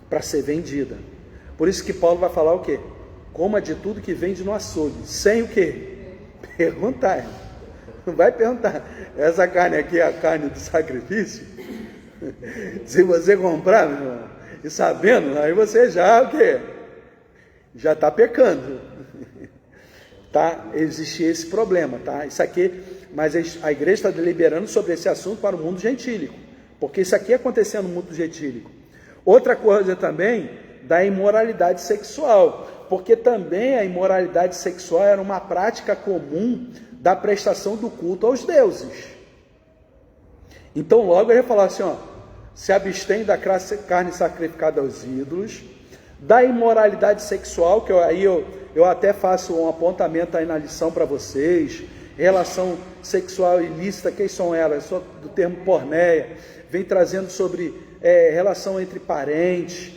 para ser vendida. Por isso que Paulo vai falar o quê? Coma de tudo que vende no açougue, sem o quê? Perguntar. Não vai perguntar, essa carne aqui é a carne do sacrifício? Se você comprar, meu irmão, e sabendo, aí você já o quê? Já está pecando. Tá? Existia esse problema, tá? Isso aqui, mas a igreja está deliberando sobre esse assunto para o mundo gentílico, porque isso aqui acontecendo no mundo gentílico. Outra coisa também, da imoralidade sexual, porque também a imoralidade sexual era uma prática comum da prestação do culto aos deuses. Então logo ele vai falar assim, ó, se abstém da carne sacrificada aos ídolos, da imoralidade sexual, que eu até faço um apontamento aí na lição para vocês, relação sexual ilícita, quem são elas? Só do termo porneia, vem trazendo sobre relação entre parentes,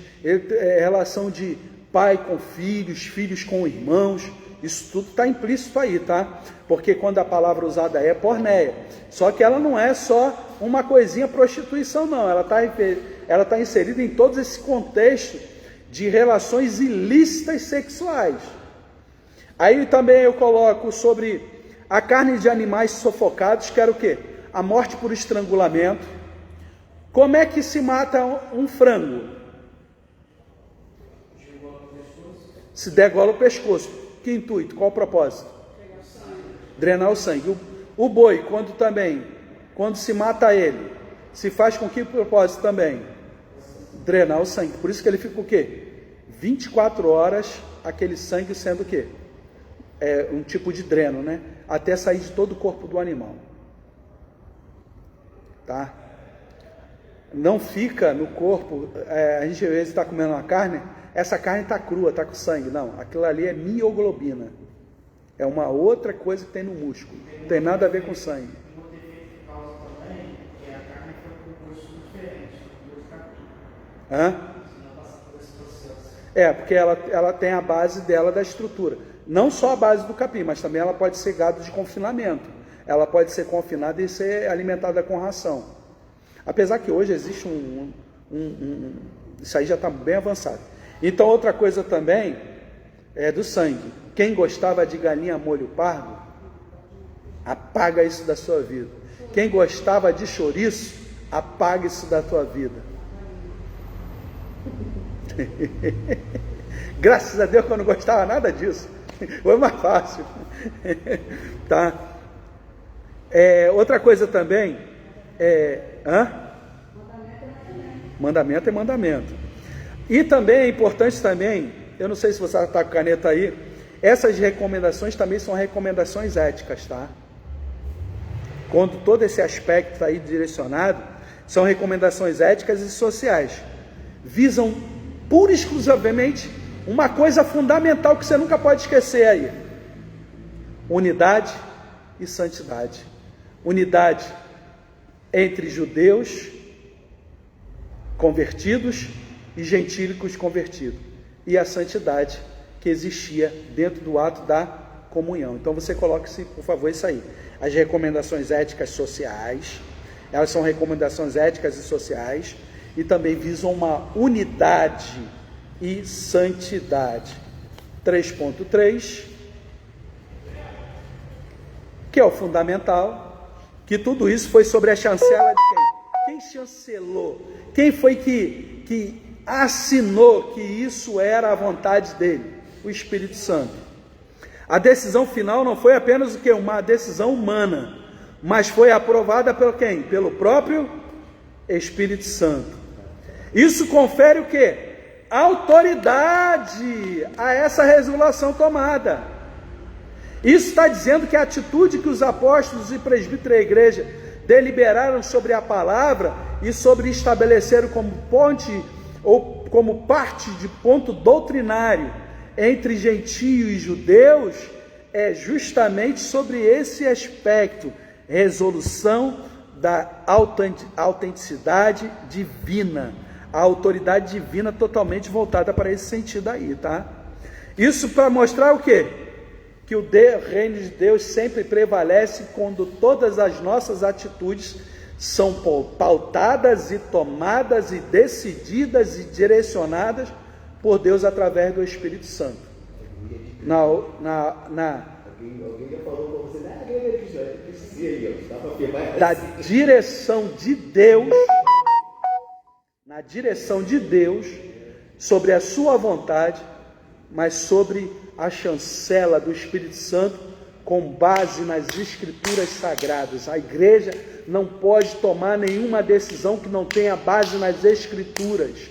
relação de pai com filhos, filhos com irmãos, isso tudo está implícito aí, tá? Porque quando a palavra usada é porneia, só que ela não é só uma coisinha prostituição, não, ela está inserida em todo esse contexto de relações ilícitas sexuais. Aí também eu coloco sobre a carne de animais sufocados, que era o quê? A morte por estrangulamento. Como é que se mata um frango? Se degola o pescoço. Que intuito? Qual o propósito? Drenar o sangue. O boi, quando se mata ele, se faz com que propósito também? Drenar o sangue. Por isso que ele fica o quê? 24 horas aquele sangue sendo o quê? Um tipo de dreno, né? Até sair de todo o corpo do animal. Tá? Não fica no corpo, a gente às vezes está comendo uma carne, essa carne está crua, está com sangue. Não, aquilo ali é mioglobina. É uma outra coisa que tem no músculo. Não tem nada a ver com sangue. Um outro efeito que causa também é a carne foi com um gosto diferente, gosto de capim. Hã? Senão passa por esse processo. Porque ela tem a base dela da estrutura. Não só a base do capim, mas também ela pode ser gado de confinamento. Ela pode ser confinada e ser alimentada com ração. Apesar que hoje existe isso aí já está bem avançado. Então outra coisa também é do sangue. Quem gostava de galinha molho pardo, apaga isso da sua vida. Quem gostava de chouriço, apaga isso da tua vida. Graças a Deus que eu não gostava nada disso. Foi mais fácil. Tá? Outra coisa também mandamento é mandamento. E também é importante também, eu não sei se você está com caneta aí, essas recomendações também são recomendações éticas, tá? Quando todo esse aspecto está aí direcionado, são recomendações éticas e sociais. Visam pura e exclusivamente uma coisa fundamental que você nunca pode esquecer aí: unidade e santidade. Unidade entre judeus convertidos e gentílicos convertidos, e a santidade que existia dentro do ato da comunhão. Então você coloque, por favor, isso aí. As recomendações éticas sociais, elas são recomendações éticas e sociais, e também visam uma unidade e santidade. 3.3, que é o fundamental, que tudo isso foi sobre a chancela de quem? Quem chancelou? Quem foi que assinou que isso era a vontade dele? O Espírito Santo. A decisão final não foi apenas o que? Uma decisão humana, mas foi aprovada pelo quem? Pelo próprio Espírito Santo. Isso confere o que? Autoridade a essa resolução tomada. Isso está dizendo que a atitude que os apóstolos e presbíteros da igreja deliberaram sobre a palavra e sobre estabeleceram como ponte ou como parte de ponto doutrinário entre gentios e judeus, é justamente sobre esse aspecto, resolução da autenticidade divina, a autoridade divina totalmente voltada para esse sentido aí, tá? Isso para mostrar o quê? Que o reino de Deus sempre prevalece quando todas as nossas atitudes são pautadas e tomadas e decididas e direcionadas por Deus através do Espírito Santo. Alguém já falou para você, da direção de Deus, na direção de Deus, sobre a sua vontade, mas sobre a chancela do Espírito Santo, com base nas Escrituras Sagradas. A igreja não pode tomar nenhuma decisão que não tenha base nas Escrituras.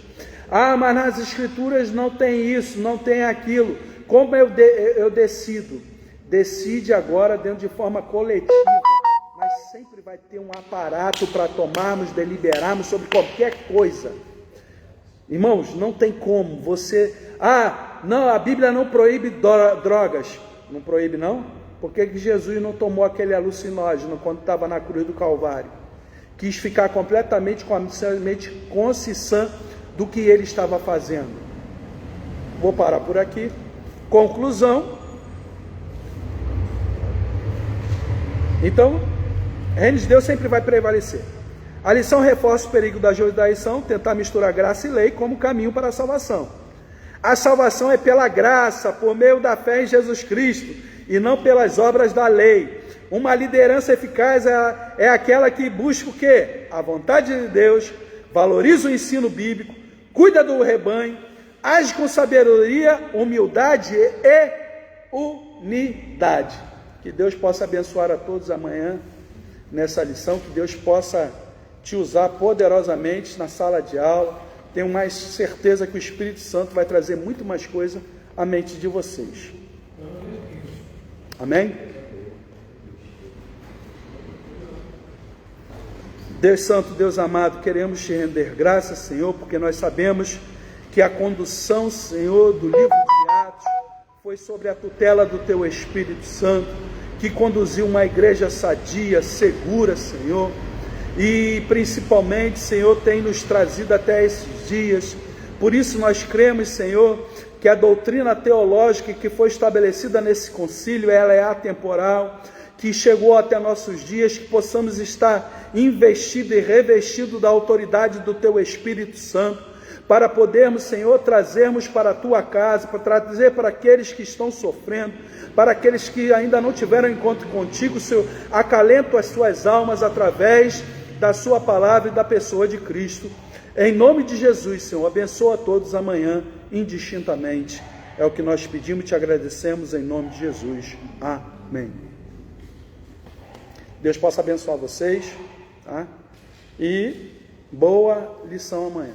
Ah, mas nas Escrituras não tem isso, não tem aquilo. Como eu decido? Decide agora dentro de forma coletiva, mas sempre vai ter um aparato para tomarmos, deliberarmos sobre qualquer coisa. Irmãos, não tem como você... não, a Bíblia não proíbe drogas. Não proíbe não? Por que Jesus não tomou aquele alucinógeno quando estava na cruz do Calvário? Quis ficar completamente com a mente consciente do que ele estava fazendo. Vou parar por aqui. Conclusão. Então, o reino de Deus sempre vai prevalecer. A lição reforça o perigo da judaízação, tentar misturar graça e lei como caminho para a salvação. A salvação é pela graça, por meio da fé em Jesus Cristo, e não pelas obras da lei. Uma liderança eficaz é aquela que busca o quê? A vontade de Deus, valoriza o ensino bíblico, cuida do rebanho, age com sabedoria, humildade e unidade. Que Deus possa abençoar a todos amanhã nessa lição, que Deus possa te usar poderosamente na sala de aula. Tenho mais certeza que o Espírito Santo vai trazer muito mais coisa à mente de vocês. Amém? Deus Santo, Deus amado, queremos te render graças, Senhor, porque nós sabemos que a condução, Senhor, do livro de Atos foi sobre a tutela do Teu Espírito Santo, que conduziu uma igreja sadia, segura, Senhor, e principalmente, Senhor, tem nos trazido até esses dias. Por isso nós cremos, Senhor, que a doutrina teológica que foi estabelecida nesse concílio, ela é atemporal, que chegou até nossos dias, que possamos estar investido e revestido da autoridade do Teu Espírito Santo, para podermos, Senhor, trazermos para a Tua casa, para trazer para aqueles que estão sofrendo, para aqueles que ainda não tiveram encontro contigo, Senhor, acalento as suas almas através da Sua palavra e da pessoa de Cristo. Em nome de Jesus, Senhor, abençoa a todos amanhã, indistintamente. É o que nós pedimos e te agradecemos em nome de Jesus. Amém. Deus possa abençoar vocês, tá? E boa lição amanhã.